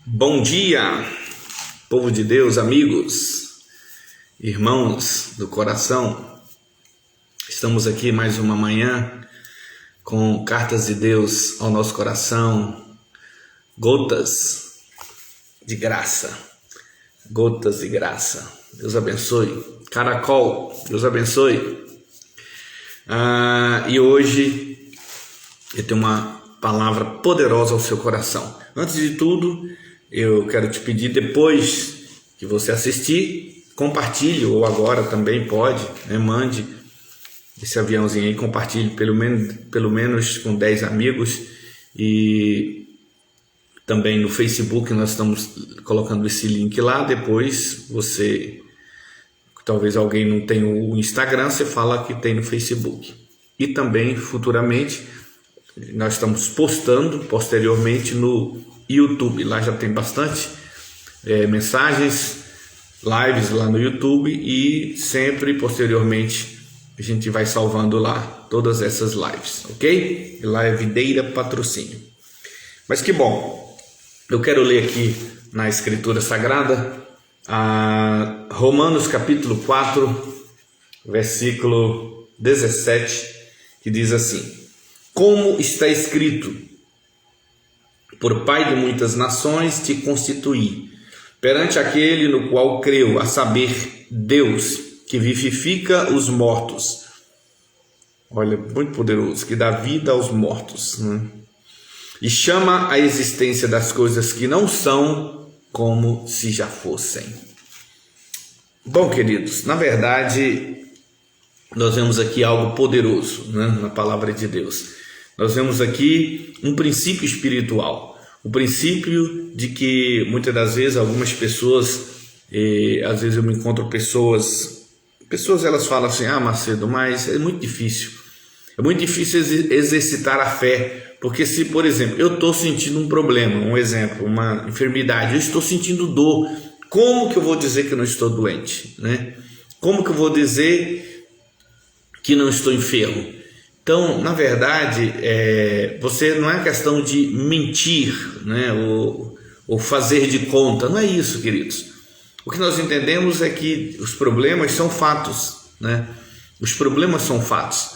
Bom dia, povo de Deus, amigos, irmãos do coração. Estamos aqui mais uma manhã com cartas de Deus ao nosso coração, gotas de graça, gotas de graça. Deus abençoe. Caracol, Deus abençoe. E hoje eu tenho uma palavra poderosa ao seu coração. Antes de tudo, eu quero te pedir, depois que você assistir, compartilhe, ou agora também pode, mande esse aviãozinho aí, compartilhe pelo menos com 10 amigos. E também no Facebook nós estamos colocando esse link lá. Depois você, talvez alguém não tenha o Instagram, você fala que tem no Facebook. E também futuramente nós estamos postando posteriormente no YouTube. Lá já tem bastante mensagens, lives lá no YouTube, e sempre posteriormente a gente vai salvando lá todas essas lives, ok? E lá é Videira Patrocínio. Mas que bom, eu quero ler aqui na Escritura Sagrada Romanos capítulo 4, versículo 17, que diz assim: como está escrito, por Pai de muitas nações te constituí, perante aquele no qual creu, a saber, Deus, que vivifica os mortos. Olha, muito poderoso, que dá vida aos mortos, né? E chama a existência das coisas que não são como se já fossem. Bom, queridos, na verdade, nós vemos aqui algo poderoso, né, na palavra de Deus. Nós vemos aqui um princípio espiritual, o princípio de que muitas das vezes algumas pessoas, às vezes eu me encontro pessoas elas falam assim: Macedo, mas é muito difícil exercitar a fé, porque se, por exemplo, eu estou sentindo um problema, um exemplo, uma enfermidade, eu estou sentindo dor, como que eu vou dizer que eu não estou doente, né? Como que eu vou dizer que não estou enfermo? Então, na verdade, você não é questão de mentir, né, ou fazer de conta, não é isso, queridos. O que nós entendemos é que os problemas são fatos, né? Os problemas são fatos.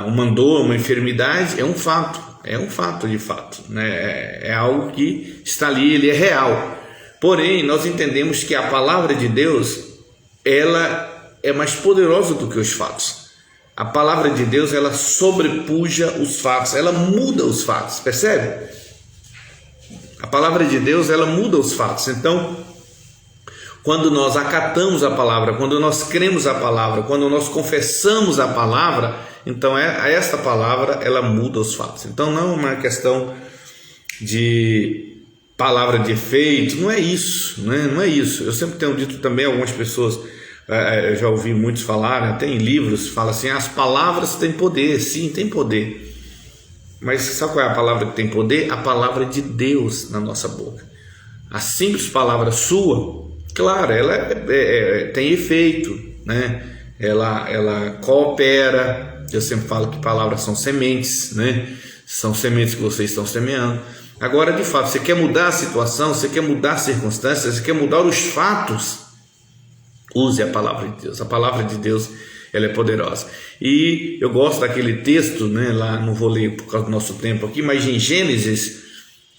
Uma dor, uma enfermidade é um fato de fato, né? É algo que está ali, ele é real. Porém, nós entendemos que a palavra de Deus, ela é mais poderosa do que os fatos. A palavra de Deus, ela sobrepuja os fatos, ela muda os fatos, percebe? A palavra de Deus, ela muda os fatos. Então, quando nós acatamos a palavra, quando nós cremos a palavra, quando nós confessamos a palavra, então esta palavra, ela muda os fatos. Então não é uma questão de palavra de efeito, não é isso, né? Não é isso. Eu sempre tenho dito também a algumas pessoas, eu já ouvi muitos falarem, até em livros, fala assim: as palavras têm poder. Sim, tem poder. Mas sabe qual é a palavra que tem poder? A palavra de Deus na nossa boca. A simples palavra sua, claro, ela tem efeito, né? Ela coopera. Eu sempre falo que palavras são sementes, né? São sementes que vocês estão semeando. Agora, de fato, você quer mudar a situação, você quer mudar as circunstâncias, você quer mudar os fatos, use a palavra de Deus. A palavra de Deus, ela é poderosa. E eu gosto daquele texto, né? Lá, não vou ler por causa do nosso tempo aqui, mas em Gênesis,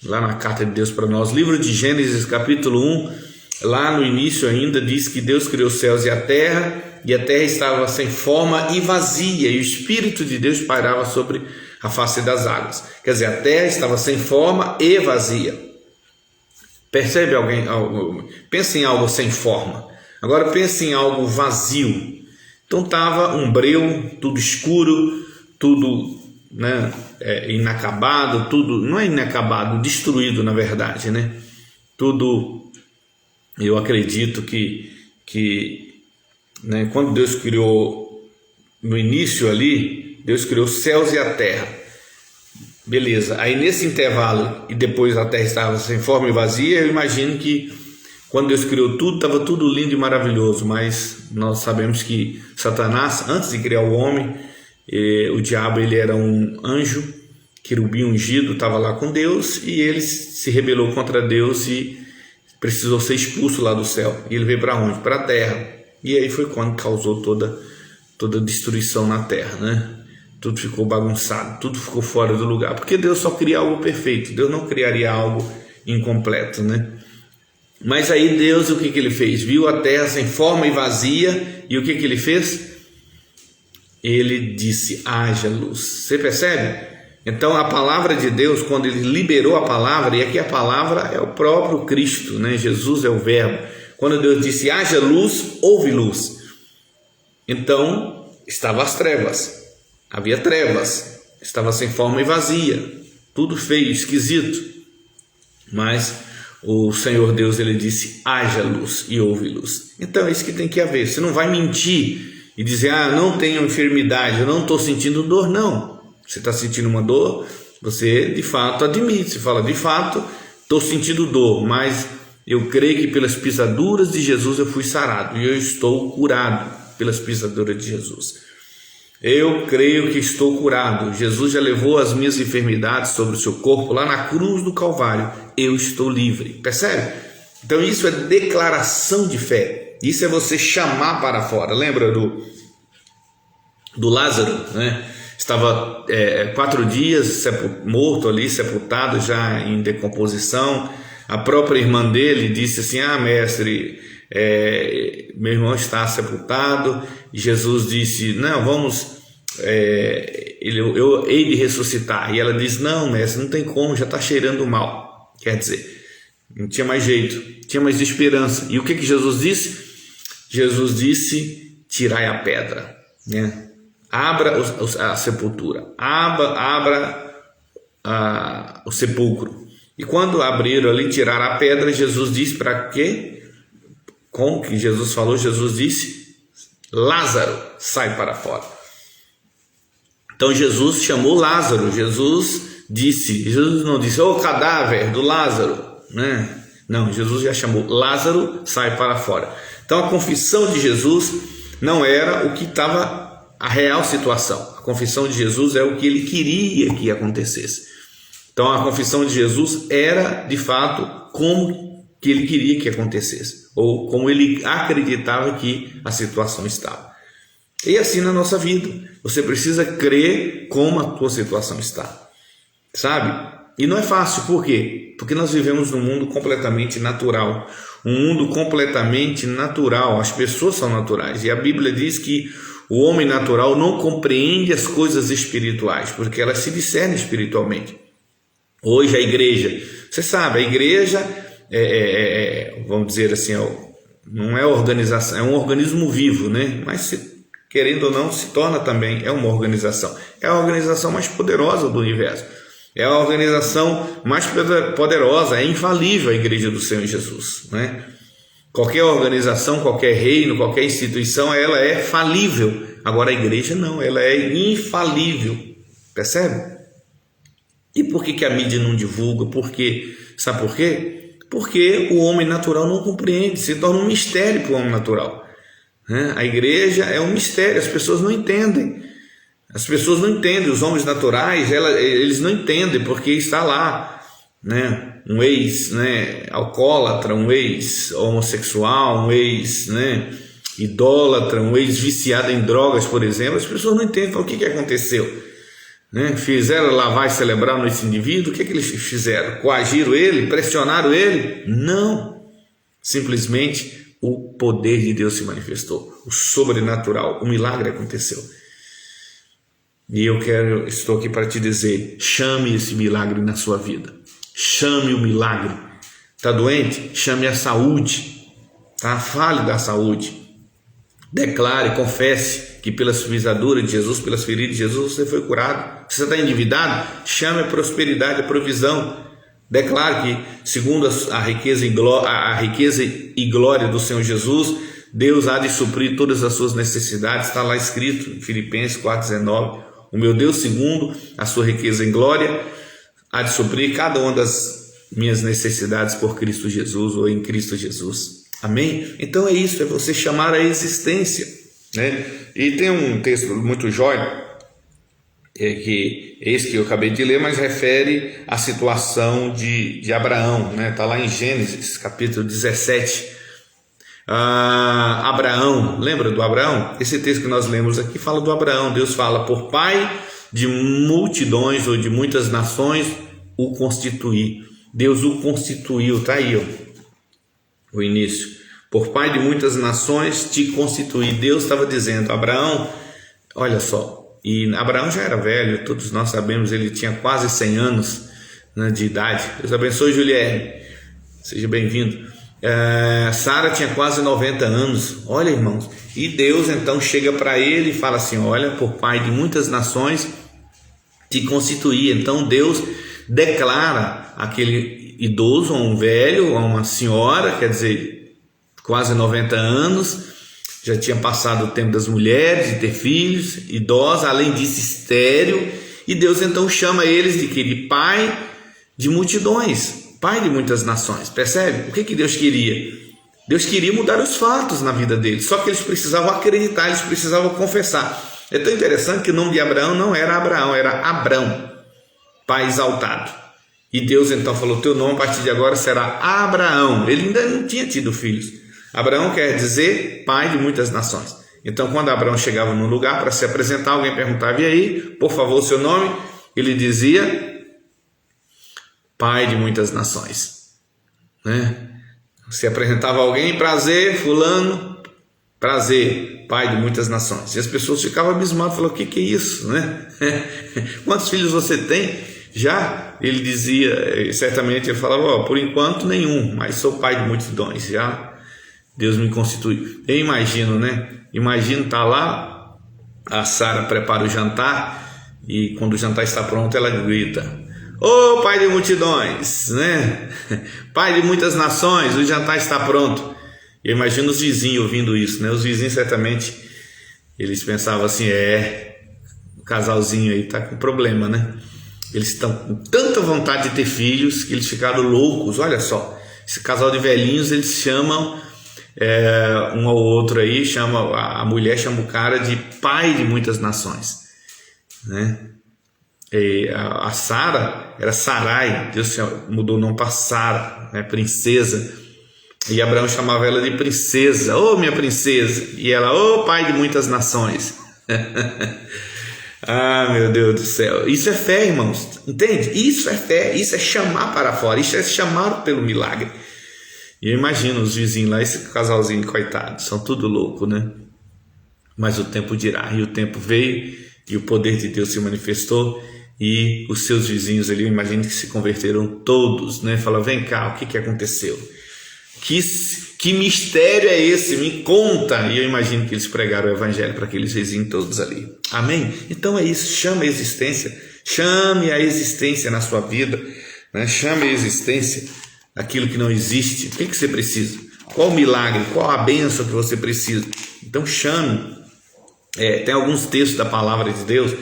lá na carta de Deus para nós, livro de Gênesis, capítulo 1, lá no início ainda diz que Deus criou os céus e a terra estava sem forma e vazia, e o Espírito de Deus pairava sobre a face das águas. Quer dizer, a terra estava sem forma e vazia. Percebe alguém? Pensa em algo sem forma. Agora pense em algo vazio. Então estava um breu, tudo escuro, tudo, né, inacabado, tudo, não é inacabado, destruído na verdade, né? Tudo, eu acredito que né, quando Deus criou, no início ali, Deus criou os céus e a terra. Beleza, aí nesse intervalo, e depois a terra estava sem forma e vazia, eu imagino que quando Deus criou tudo, estava tudo lindo e maravilhoso, mas nós sabemos que Satanás, antes de criar o homem, o diabo, ele era um anjo, querubim ungido estava lá com Deus e ele se rebelou contra Deus e precisou ser expulso lá do céu. E ele veio para onde? Para a terra. E aí foi quando causou toda destruição na terra, né? Tudo ficou bagunçado, tudo ficou fora do lugar, porque Deus só cria algo perfeito, Deus não criaria algo incompleto, né? Mas aí Deus, o que ele fez? Viu a terra sem forma e vazia, e o que ele fez? Ele disse: haja luz. Você percebe? Então a palavra de Deus, quando ele liberou a palavra, e aqui a palavra é o próprio Cristo, né? Jesus é o verbo. Quando Deus disse haja luz, houve luz. Então estava as trevas, havia trevas, estava sem forma e vazia, tudo feio, esquisito. Mas o Senhor Deus, ele disse haja luz e houve luz. Então é isso que tem que haver. Você não vai mentir e dizer: não tenho enfermidade, eu não estou sentindo dor. Não, você está sentindo uma dor, você de fato admite, você fala: de fato estou sentindo dor, mas eu creio que pelas pisaduras de Jesus eu fui sarado e eu estou curado pelas pisaduras de Jesus. Eu creio que estou curado. Jesus já levou as minhas enfermidades sobre o seu corpo lá na cruz do Calvário. Eu estou livre. Percebe? Então isso é declaração de fé. Isso é você chamar para fora. Lembra do Lázaro, né? Estava 4 dias morto ali, sepultado, já em decomposição. A própria irmã dele disse assim: mestre, meu irmão está sepultado. E Jesus disse: não, vamos, eu hei de ressuscitar. E ela disse: não, mestre, não tem como, já está cheirando mal. Quer dizer, não tinha mais jeito, tinha mais esperança. E o que Jesus disse? Jesus disse: tirai a pedra, né? Abra a sepultura, abra o sepulcro. E quando abriram ali, tiraram a pedra, Jesus disse para quê? Como que Jesus falou? Jesus disse: Lázaro, sai para fora. Então Jesus chamou Lázaro. Jesus não disse: ô cadáver do Lázaro, né? Não, Jesus já chamou: Lázaro, sai para fora. Então a confissão de Jesus não era o que estava a real situação. A confissão de Jesus é o que ele queria que acontecesse. Então a confissão de Jesus era de fato como que ele queria que acontecesse, ou como ele acreditava que a situação estava. E assim na nossa vida, você precisa crer como a tua situação está, sabe? E não é fácil, por quê? Porque nós vivemos num mundo completamente natural, um mundo completamente natural, as pessoas são naturais, e a Bíblia diz que o homem natural não compreende as coisas espirituais, porque elas se discernem espiritualmente. Hoje a igreja, você sabe, a igreja vamos dizer assim, não é organização, é um organismo vivo, né? Mas querendo ou não, se torna também, é uma organização. É a organização mais poderosa do universo. É a organização mais poderosa, é infalível a igreja do Senhor Jesus, né? Qualquer organização, qualquer reino, qualquer instituição, ela é falível. Agora a igreja não, ela é infalível. Percebe? E por que a mídia não divulga? Porque, sabe por quê? Porque o homem natural não compreende, se torna um mistério para o homem natural, né? A igreja é um mistério, as pessoas não entendem. As pessoas não entendem, os homens naturais, eles não entendem, porque está lá, né? Um ex, né, alcoólatra, um ex homossexual, um ex, né, idólatra, um ex viciado em drogas, por exemplo. As pessoas não entendem o que aconteceu, né? Fizeram lavagem cerebral nesse indivíduo. O que eles fizeram? Coagiram ele? Pressionaram ele? Não, simplesmente o poder de Deus se manifestou, o sobrenatural, o milagre aconteceu. E estou aqui para te dizer: chame esse milagre na sua vida. Chame o milagre. Está doente? Chame a saúde. Tá? Fale da saúde. Declare, confesse que pelas pisaduras de Jesus, pelas feridas de Jesus, você foi curado. Se você está endividado, chame a prosperidade, a provisão. Declare que, segundo a riqueza e glória do Senhor Jesus, Deus há de suprir todas as suas necessidades. Está lá escrito em Filipenses 4,19. O meu Deus, segundo a sua riqueza em glória, há de suprir cada uma das minhas necessidades por Cristo Jesus, ou em Cristo Jesus. Amém? Então é isso, é você chamar a existência, né? E tem um texto muito jóia, esse que eu acabei de ler, mas refere à situação de Abraão, né? Está lá em Gênesis, capítulo 17. Abraão, lembra do Abraão? Esse texto que nós lemos aqui fala do Abraão. Deus fala: por pai de multidões ou de muitas nações o constituí. Deus o constituiu, está aí, ó, o início. Por pai de muitas nações te constituí. Deus estava dizendo: Abraão, olha só. E Abraão já era velho, todos nós sabemos, ele tinha quase 100 anos, né, de idade. Deus abençoe, Juliane, seja bem-vindo. Sara tinha quase 90 anos, olha, irmãos. E Deus então chega para ele e fala assim: olha, por pai de muitas nações te constituí. Então Deus declara aquele idoso, um velho, uma senhora, quer dizer, quase 90 anos, já tinha passado o tempo das mulheres, de ter filhos, idosa, além disso estéril, e Deus então chama eles de que? Pai de multidões, pai de muitas nações. Percebe? O que Deus queria? Deus queria mudar os fatos na vida deles, só que eles precisavam acreditar, eles precisavam confessar. É tão interessante que o nome de Abraão não era Abraão, era Abrão, pai exaltado. E Deus então falou: teu nome a partir de agora será Abraão. Ele ainda não tinha tido filhos. Abraão quer dizer pai de muitas nações. Então, quando Abraão chegava num lugar para se apresentar, alguém perguntava: e aí, por favor, seu nome? Ele dizia: pai de muitas nações, né? Se apresentava alguém: prazer, fulano, prazer, pai de muitas nações. E as pessoas ficavam abismadas, falavam: o que é isso, né? Quantos filhos você tem? Já ele dizia, certamente ele falava: por enquanto nenhum, mas sou pai de multidões, já Deus me constituiu. Eu imagino, né? Imagino estar lá, a Sara prepara o jantar, e quando o jantar está pronto, ela grita: ô pai de multidões, né? Pai de muitas nações, o jantar está pronto. Eu imagino os vizinhos ouvindo isso, né? Os vizinhos certamente, eles pensavam assim: o casalzinho aí está com problema, né? Eles estão com tanta vontade de ter filhos que eles ficaram loucos. Olha só, esse casal de velhinhos, eles chamam um ao outro aí, a mulher chama o cara de pai de muitas nações, né? E a Sara era Sarai, Deus mudou o nome para Sara, né? Princesa, e Abraão chamava ela de princesa. Ô minha princesa, e ela: ô pai de muitas nações. Meu Deus do céu, isso é fé, irmãos, entende? Isso é fé, isso é chamar para fora, isso é chamar pelo milagre. E eu imagino os vizinhos lá, esse casalzinho coitado, são tudo louco, né? Mas o tempo dirá, e o tempo veio, e o poder de Deus se manifestou, e os seus vizinhos ali, eu imagino que se converteram todos, né? Falaram: vem cá, o que aconteceu? Que mistério é esse? Me conta. E eu imagino que eles pregaram o evangelho para aqueles vizinhos todos ali. Amém? Então é isso, chame a existência na sua vida, né? Chame a existência aquilo que não existe. O que você precisa? Qual o milagre? Qual a bênção que você precisa? Então chame. Tem alguns textos da palavra de Deus.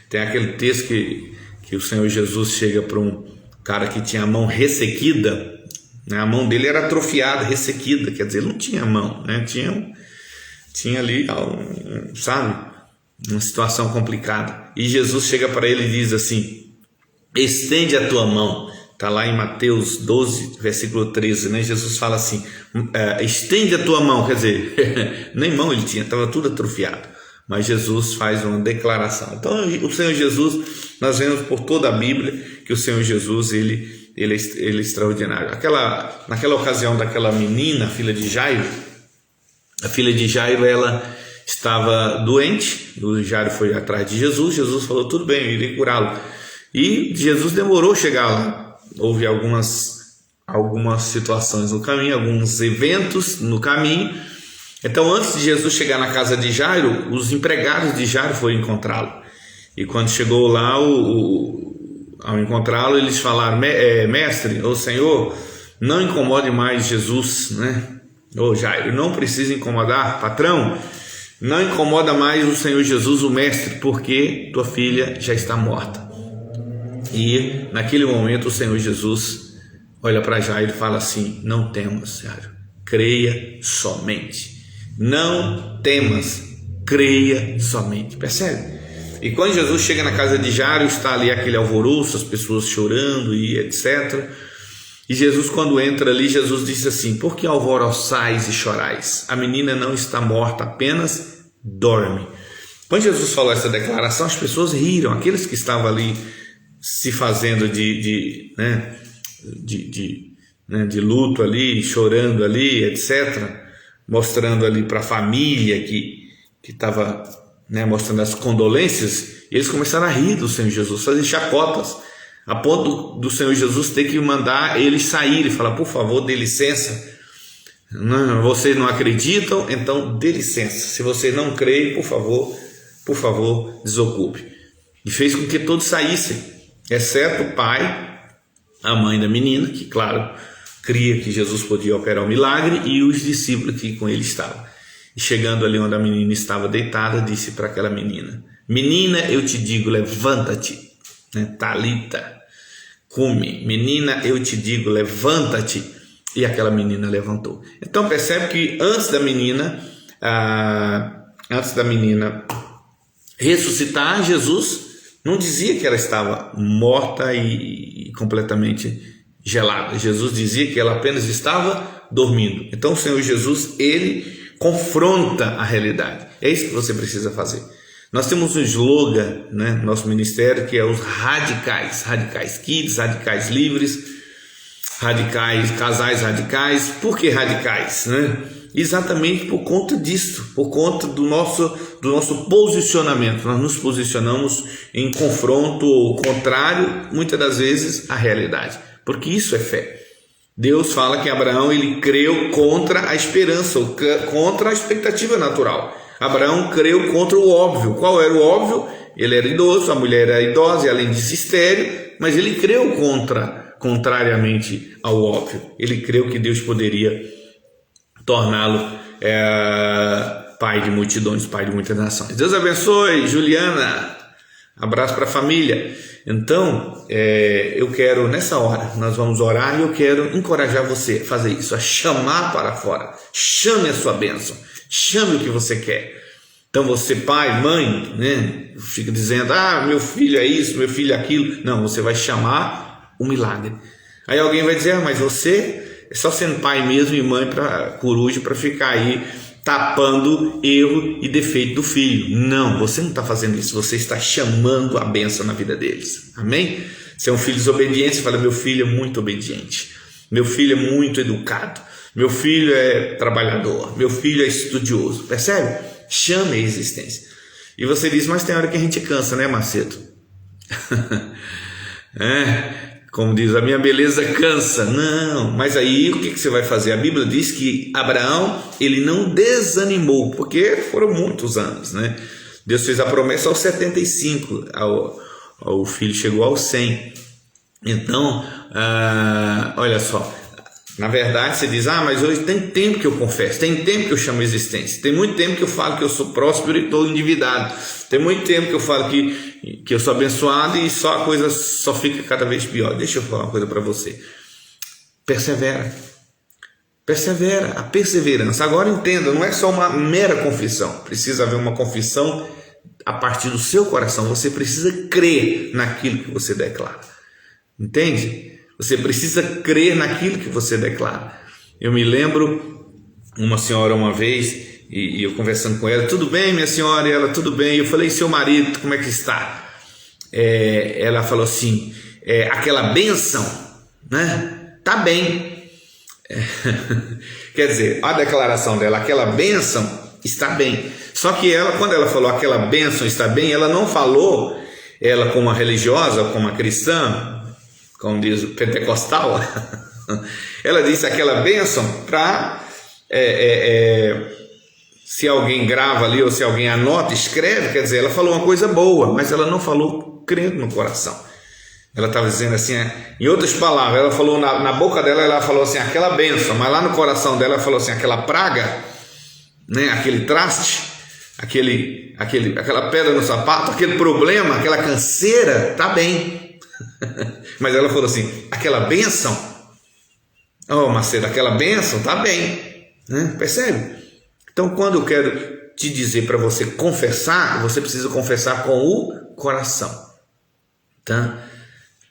Tem aquele texto que o Senhor Jesus chega para um cara que tinha a mão ressequida, né? A mão dele era atrofiada, ressequida, quer dizer, ele não tinha mão, né? Tinha ali, sabe, uma situação complicada. E Jesus chega para ele e diz assim: estende a tua mão. Está lá em Mateus 12, versículo 13, né? Jesus fala assim: estende a tua mão, quer dizer, nem mão ele tinha, estava tudo atrofiado. Mas Jesus faz uma declaração. Então o Senhor Jesus, nós vemos por toda a Bíblia que o Senhor Jesus, ele é extraordinário. Naquela ocasião daquela menina, a filha de Jairo, ela estava doente. O Jairo foi atrás de Jesus. Jesus falou: tudo bem, eu irei curá-lo. E Jesus demorou a chegar lá. Houve algumas situações no caminho, alguns eventos no caminho. Então, antes de Jesus chegar na casa de Jairo, os empregados de Jairo foram encontrá-lo. E quando chegou lá, ao encontrá-lo, eles falaram: mestre, ou Senhor, não incomode mais Jesus, né? Ô Jairo, não precisa incomodar, patrão, não incomoda mais o Senhor Jesus, o mestre, porque tua filha já está morta. E naquele momento o Senhor Jesus olha para Jairo e fala assim: não temas, Jairo, creia somente. Não temas, creia somente. Percebe? E quando Jesus chega na casa de Jairo, está ali aquele alvoroço, as pessoas chorando e etc. E Jesus, quando entra ali, Jesus disse assim: por que alvoroçais e chorais? A menina não está morta, apenas dorme. Quando Jesus falou essa declaração, as pessoas riram, aqueles que estavam ali se fazendo de luto ali, chorando ali, etc., mostrando ali para a família que estava, né, mostrando as condolências, e eles começaram a rir do Senhor Jesus, fazer chacotas, a ponto do Senhor Jesus ter que mandar eles saírem e falar: por favor, dê licença, vocês não acreditam, então dê licença, se você não crê, por favor, desocupe. E fez com que todos saíssem, exceto o pai, a mãe da menina, que claro, cria que Jesus podia operar o milagre, e os discípulos que com ele estavam. E chegando ali onde a menina estava deitada, disse para aquela menina: menina, eu te digo, levanta-te, né? Talita cumi, menina, eu te digo, levanta-te. E aquela menina levantou. Então percebe que antes da menina ressuscitar, Jesus não dizia que ela estava morta e completamente gelada. Jesus dizia que ela apenas estava dormindo. Então o Senhor Jesus, ele confronta a realidade. É isso que você precisa fazer. Nós temos um slogan, né, no nosso ministério, que é os radicais. Radicais kids, radicais livres, radicais, casais radicais. Por que radicais, né? Exatamente por conta disso, por conta do nosso posicionamento. Nós nos posicionamos em confronto ou contrário, muitas das vezes, à realidade, porque isso é fé. Deus fala que Abraão, ele creu contra a esperança, ou contra a expectativa natural. Abraão creu contra o óbvio. Qual era o óbvio? Ele era idoso, a mulher era idosa e além disso estéril, mas ele creu contrariamente ao óbvio. Ele creu que Deus poderia torná-lo pai de multidões, pai de muitas nações. Deus abençoe, Juliana. Abraço para a família. Então, eu quero, nessa hora, nós vamos orar e eu quero encorajar você a fazer isso, a chamar para fora. Chame a sua bênção, chame o que você quer. Então você, pai, mãe, né, fica dizendo: meu filho é isso, meu filho é aquilo. Não, você vai chamar o milagre. Aí alguém vai dizer: mas você é só sendo pai mesmo e mãe para coruja, para ficar aí tapando erro e defeito do filho. Não, você não está fazendo isso, você está chamando a bênção na vida deles. Amém? Se é um filho desobediente, você fala: meu filho é muito obediente, meu filho é muito educado, meu filho é trabalhador, meu filho é estudioso. Percebe? Chame a existência. E você diz: mas tem hora que a gente cansa, né, Macedo? Como diz, a minha beleza cansa. Não, mas aí o que você vai fazer? A Bíblia diz que Abraão, ele não desanimou, porque foram muitos anos, né? Deus fez a promessa aos 75, o filho chegou aos 100. Então, olha só, na verdade você diz: mas hoje tem tempo que eu confesso, tem tempo que eu chamo a existência, tem muito tempo que eu falo que eu sou próspero e estou endividado, tem muito tempo que eu falo que eu sou abençoado e só a coisa só fica cada vez pior. Deixa eu falar uma coisa para você: persevera, a perseverança. Agora entenda, não é só uma mera confissão, precisa haver uma confissão a partir do seu coração. Você precisa crer naquilo que você declara, entende? Você precisa crer naquilo que você declara. Eu me lembro uma senhora uma vez, e eu conversando com ela: tudo bem, minha senhora? E ela: tudo bem. Eu falei: seu marido, como é que está? Ela falou assim: aquela bênção, né? Tá bem. Quer dizer, a declaração dela, aquela bênção está bem. Só que ela, quando ela falou aquela bênção está bem, ela não falou, ela como uma religiosa, como uma cristã, como diz o pentecostal, ela disse aquela bênção para, se alguém grava ali ou se alguém anota, escreve, quer dizer, ela falou uma coisa boa, mas ela não falou crendo no coração. Ela estava dizendo assim, em outras palavras, ela falou na boca dela, ela falou assim, aquela bênção, mas lá no coração dela, ela falou assim, aquela praga, né, aquele traste, aquela pedra no sapato, aquele problema, aquela canseira, tá bem. Mas ela falou assim, aquela bênção, Macedo, aquela bênção tá bem, né? Percebe? Então, quando eu quero te dizer para você confessar, você precisa confessar com o coração, tá?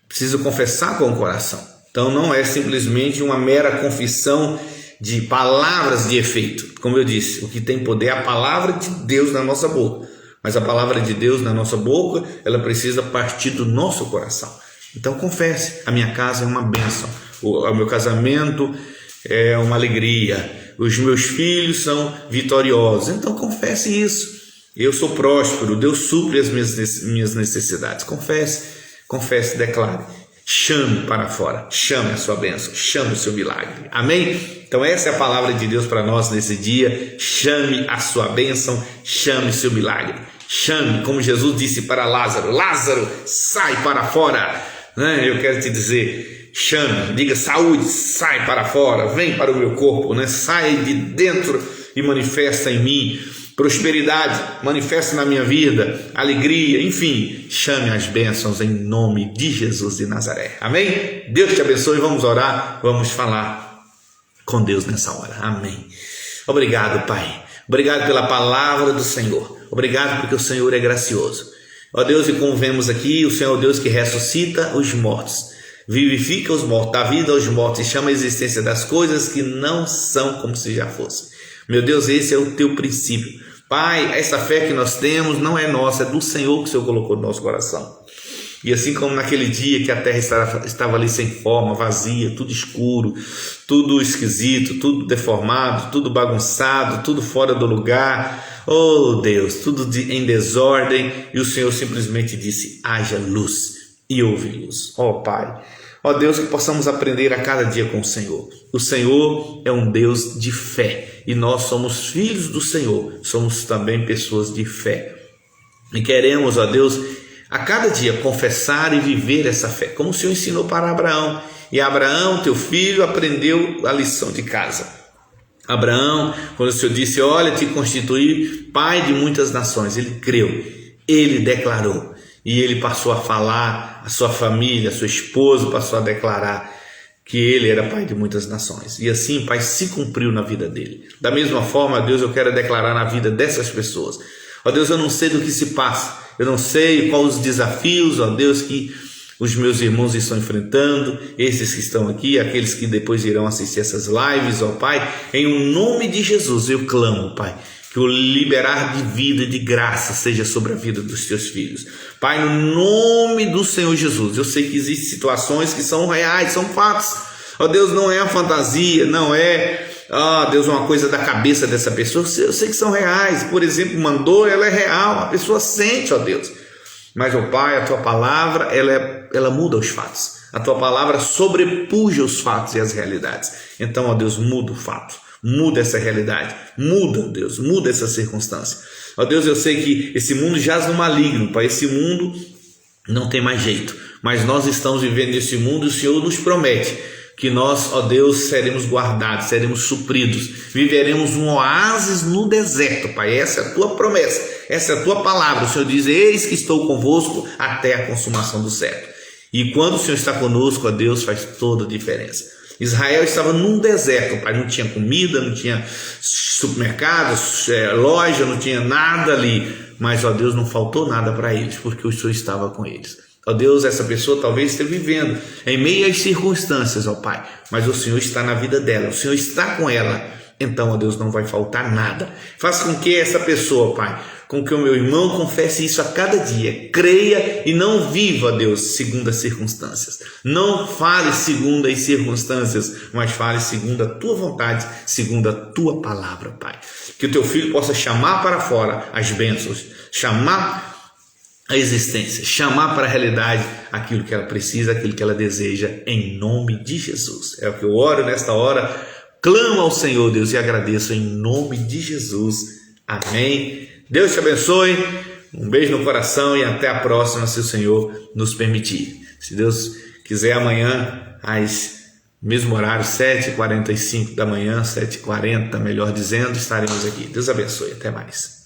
Precisa confessar com o coração. Então não é simplesmente uma mera confissão de palavras de efeito. Como eu disse, o que tem poder é a palavra de Deus na nossa boca. Mas a palavra de Deus na nossa boca, ela precisa partir do nosso coração. Então confesse, a minha casa é uma bênção, o meu casamento é uma alegria, os meus filhos são vitoriosos. Então confesse isso. Eu sou próspero, Deus supre as minhas necessidades. Confesse, declare. Chame para fora, chame a sua bênção, chame o seu milagre. Amém? Então essa é a palavra de Deus para nós nesse dia. Chame a sua bênção, chame o seu milagre. Chame, como Jesus disse para Lázaro: Lázaro, sai para fora. Eu quero te dizer, chame, diga: saúde, sai para fora, vem para o meu corpo, sai de dentro e manifesta em mim. Prosperidade, manifesta na minha vida, alegria, enfim, chame as bênçãos em nome de Jesus de Nazaré. Amém? Deus te abençoe, vamos orar, vamos falar com Deus nessa hora. Amém. Obrigado, Pai. Obrigado pela palavra do Senhor. Obrigado porque o Senhor é gracioso. Ó Deus, e como vemos aqui, o Senhor é o Deus que ressuscita os mortos, vivifica os mortos, dá vida aos mortos e chama a existência das coisas que não são como se já fossem. Meu Deus, esse é o teu princípio. Pai, essa fé que nós temos não é nossa, é do Senhor que o Senhor colocou no nosso coração. E assim como naquele dia que a terra estava ali sem forma, vazia, tudo escuro, tudo esquisito, tudo deformado, tudo bagunçado, tudo fora do lugar, oh Deus, tudo em desordem, e o Senhor simplesmente disse: haja luz, e houve luz. Oh Pai, ó Deus, que possamos aprender a cada dia com o Senhor. O Senhor é um Deus de fé e nós somos filhos do Senhor, somos também pessoas de fé. E queremos, ó Deus, a cada dia confessar e viver essa fé, como o Senhor ensinou para Abraão. E Abraão, teu filho, aprendeu a lição de casa. Abraão, quando o Senhor disse: olha, te constituí pai de muitas nações, ele creu, ele declarou. E ele passou a falar, a sua família, a sua esposa passou a declarar que ele era pai de muitas nações. E assim, Pai, se cumpriu na vida dele. Da mesma forma, Deus, eu quero declarar na vida dessas pessoas. Ó Deus, eu não sei do que se passa, eu não sei quais os desafios, ó Deus, que os meus irmãos estão enfrentando, esses que estão aqui, aqueles que depois irão assistir essas lives, ó Pai. Em nome de Jesus eu clamo, Pai, que o liberar de vida e de graça seja sobre a vida dos teus filhos. Pai, no nome do Senhor Jesus, eu sei que existem situações que são reais, são fatos. Ó Deus, não é uma fantasia, não é, Deus, uma coisa da cabeça dessa pessoa. Eu sei que são reais. Por exemplo, uma dor, ela é real, a pessoa sente, ó Deus. Mas, ó Pai, a Tua palavra, ela muda os fatos. A Tua palavra sobrepuja os fatos e as realidades. Então, ó Deus, muda o fato. Muda essa realidade, muda, Deus, muda essa circunstância. Ó Deus, eu sei que esse mundo jaz no maligno, Pai, esse mundo não tem mais jeito, mas nós estamos vivendo nesse mundo e o Senhor nos promete que nós, ó Deus, seremos guardados, seremos supridos, viveremos um oásis no deserto, Pai. Essa é a Tua promessa, essa é a Tua palavra. O Senhor diz: eis que estou convosco até a consumação do século. E quando o Senhor está conosco, ó Deus, faz toda a diferença. Israel estava num deserto, Pai, não tinha comida, não tinha supermercado, loja, não tinha nada ali, mas, ó Deus, não faltou nada para eles, porque o Senhor estava com eles. Ó Deus, essa pessoa talvez esteja vivendo em meio às circunstâncias, ó Pai, mas o Senhor está na vida dela, o Senhor está com ela, então, ó Deus, não vai faltar nada. Faça com que essa pessoa, Pai, com que o meu irmão confesse isso a cada dia, creia e não viva, Deus, segundo as circunstâncias. Não fale segundo as circunstâncias, mas fale segundo a Tua vontade, segundo a Tua palavra, Pai. Que o Teu filho possa chamar para fora as bênçãos, chamar a existência, chamar para a realidade aquilo que ela precisa, aquilo que ela deseja, em nome de Jesus. É o que eu oro nesta hora, clamo ao Senhor, Deus, e agradeço em nome de Jesus. Amém. Deus te abençoe, um beijo no coração e até a próxima, se o Senhor nos permitir. Se Deus quiser, amanhã, às mesmo horário, 7h45 da manhã, 7h40, melhor dizendo, estaremos aqui. Deus abençoe, até mais.